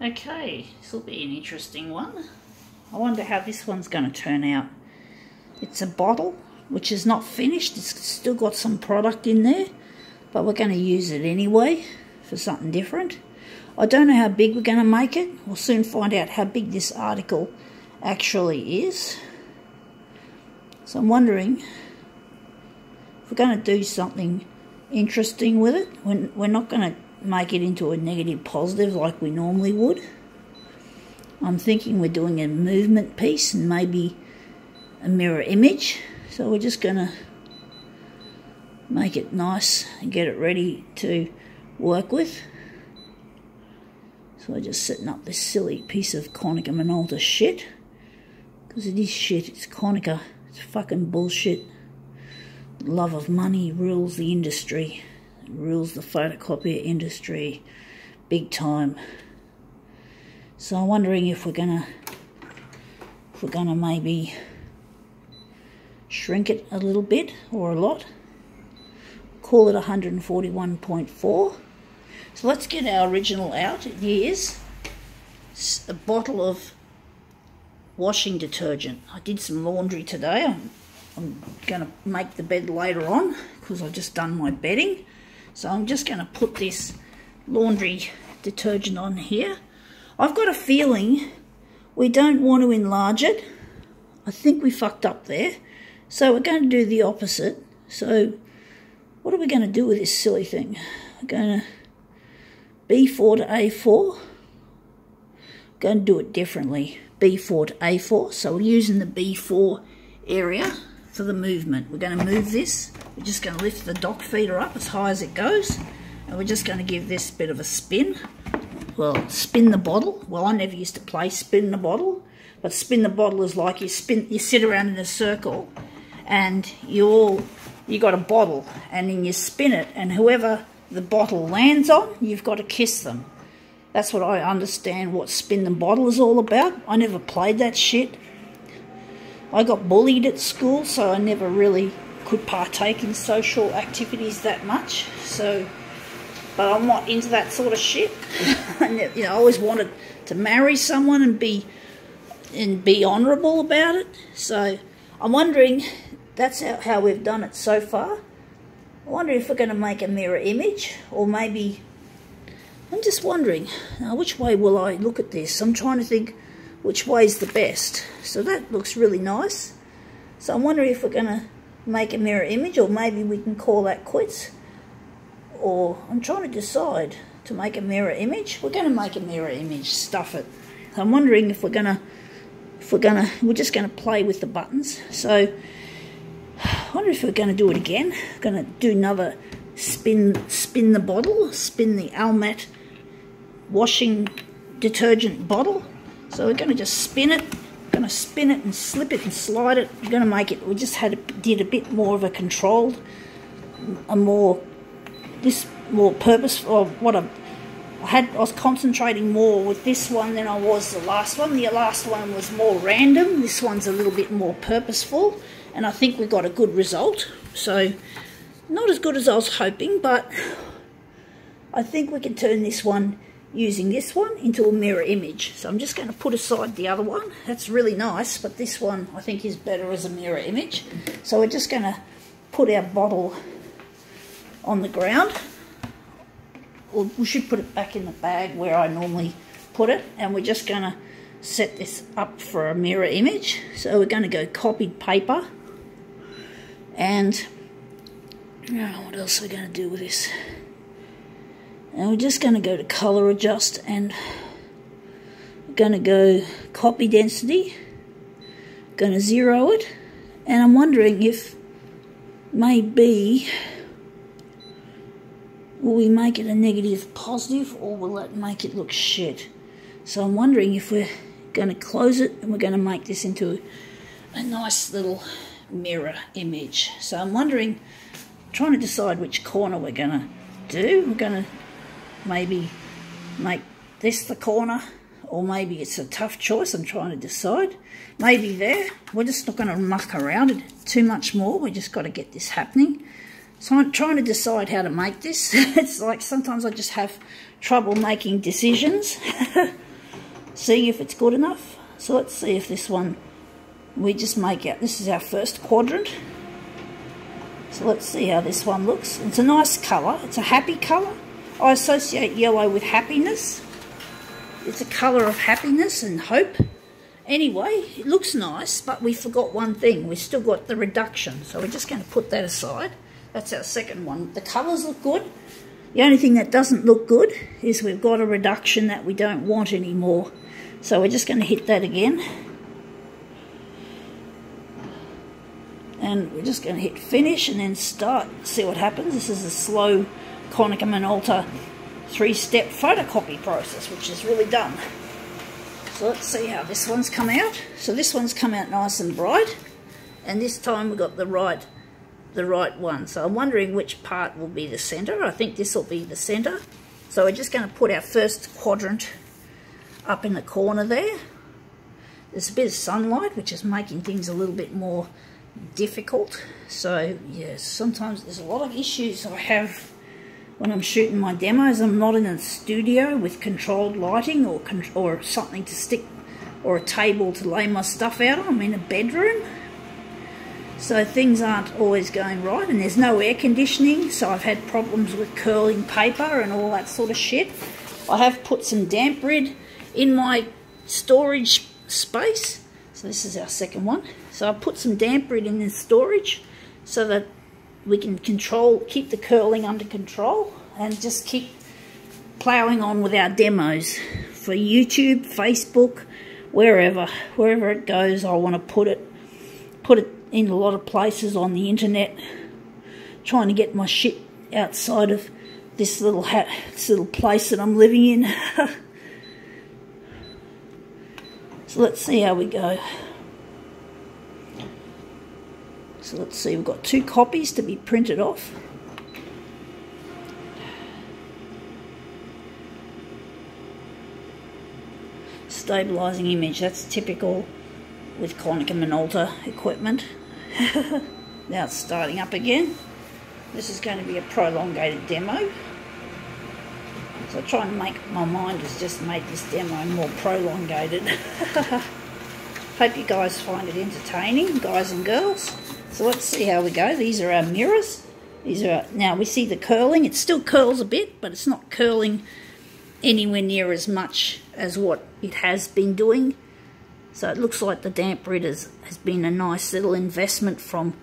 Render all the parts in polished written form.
Okay, this will be an interesting one. I wonder how this one's going to turn out. It's a bottle, which is not finished. It's still got some product in there, but we're going to use it anyway for something different. I don't know how big we're going to make it. We'll soon find out how big this article actually is. So I'm wondering if we're going to do something interesting with it. We're not going to make it into a negative positive like we normally would. I'm thinking we're doing a movement piece and maybe a mirror image. So we're just going to make it nice and get it ready to work with. So I'm just setting up this silly piece of Konica Minolta shit. Because it is shit, it's Konica. It's fucking bullshit. The love of money rules the industry. It rules the photocopier industry big time. So I'm wondering if we're gonna maybe shrink it a little bit or a lot. Call it 141.4. So let's get our original out. Here's a bottle of washing detergent. I did some laundry today. I'm going to make the bed later on because I've just done my bedding. So I'm just going to put this laundry detergent on here. I've got a feeling we don't want to enlarge it. I think we fucked up there. So we're going to do the opposite. So what are we going to do with this silly thing? We're going to B4 to A4. Going to do it differently. B4 to A4. So we're using the B4 area for the movement. We're going to move this. We're just going to lift the dock feeder up as high as it goes. And we're just going to give this a bit of a spin. Well, spin the bottle. Well, I never used to play spin the bottle. But spin the bottle is like you sit around in a circle and you got a bottle and then you spin it, and whoever the bottle lands on, you've got to kiss them. That's what I understand what spin the bottle is all about. I never played that shit. I got bullied at school, so I never really could partake in social activities that much. So, but I'm not into that sort of shit. I always wanted to marry someone and be honourable about it. So I'm wondering, that's how we've done it so far. I wonder if we're going to make a mirror image, or maybe, I'm just wondering, now which way will I look at this? I'm trying to think which way's the best. So that looks really nice. So I'm wondering if we're going to make a mirror image, or maybe we can call that quits. Or I'm trying to decide to make a mirror image. We're going to make a mirror image, stuff it. So I'm wondering if we're just going to play with the buttons. So I wonder if we're going to do it again. We're going to do another spin the bottle, spin the Almat washing detergent bottle. So we're going to just spin it. We're going to spin it and slip it and slide it. We're going to make it, we just did a bit more of a controlled, more purposeful. I was concentrating more with this one than I was the last one. The last one was more random. This one's a little bit more purposeful, and I think we got a good result. So not as good as I was hoping, but I think we can turn this one, using this one, into a mirror image. So I'm just going to put aside the other one. That's really nice, but this one I think is better as a mirror image. So we're just going to put our bottle on the ground. Or we should put it back in the bag where I normally put it, and we're just going to set this up for a mirror image. So we're going to go copied paper, and what else are we going to do with this? And we're just going to go to color adjust, and we're going to go copy density, going to 0 it, and I'm wondering if maybe will we make it a negative positive, or will that make it look shit? So I'm wondering if we're going to close it and we're going to make this into a nice little mirror image. So I'm wondering, trying to decide which corner we're going to do. We're going to maybe make this the corner, or maybe it's a tough choice. I'm trying to decide. Maybe there. We're just not going to muck around it too much more. We just got to get this happening. So I'm trying to decide how to make this. It's like sometimes I just have trouble making decisions. seeing if it's good enough. So let's see if this one, we just make out, this is our first quadrant. So let's see how this one looks. It's a nice colour, it's a happy colour. I associate yellow with happiness. It's a colour of happiness and hope. Anyway, it looks nice, but we forgot one thing. We've still got the reduction, so we're just going to put that aside. That's our second one. The colours look good. The only thing that doesn't look good is we've got a reduction that we don't want anymore. So we're just going to hit that again. And we're just going to hit finish and then start. See what happens. This is a slow Konica Minolta 3-step photocopy process, which is really done. So let's see how this one's come out. So this one's come out nice and bright, and this time we've got the right one. So I'm wondering which part will be the centre. I think this will be the centre. So we're just going to put our first quadrant up in the corner there. There's a bit of sunlight, which is making things a little bit more difficult. So yes, sometimes there's a lot of issues I have when I'm shooting my demos. I'm not in a studio with controlled lighting or something to stick, or a table to lay my stuff out on. I'm in a bedroom, so things aren't always going right, and there's no air conditioning, so I've had problems with curling paper and all that sort of shit. I have put some damp rid in my storage space. So this is our second one. So I put some damp rid in the storage so that we can keep the curling under control and just keep ploughing on with our demos for YouTube, Facebook, wherever it goes. I want to put it in a lot of places on the internet, trying to get my shit outside of this little place that I'm living in. So let's see how we go. So let's see, we've got 2 copies to be printed off. Stabilising image, that's typical with Konica Minolta equipment. Now it's starting up again. This is going to be a prolongated demo. So I try and make, my mind has just made this demo more prolongated. Hope you guys find it entertaining, guys and girls. So let's see how we go. These are our mirrors. Now we see the curling. It still curls a bit, but it's not curling anywhere near as much as what it has been doing. So it looks like the damp rid has been a nice little investment from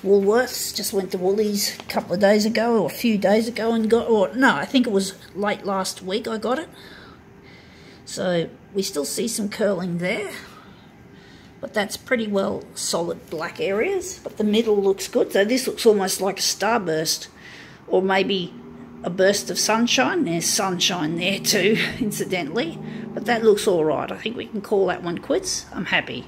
Woolworths. Just went to Woolies a couple of days ago, or a few days ago, and I think it was late last week I got it. So we still see some curling there, but that's pretty well solid black areas. But the middle looks good. So this looks almost like a starburst, or maybe a burst of sunshine. There's sunshine there too, incidentally. But that looks all right. I think we can call that one quits. I'm happy.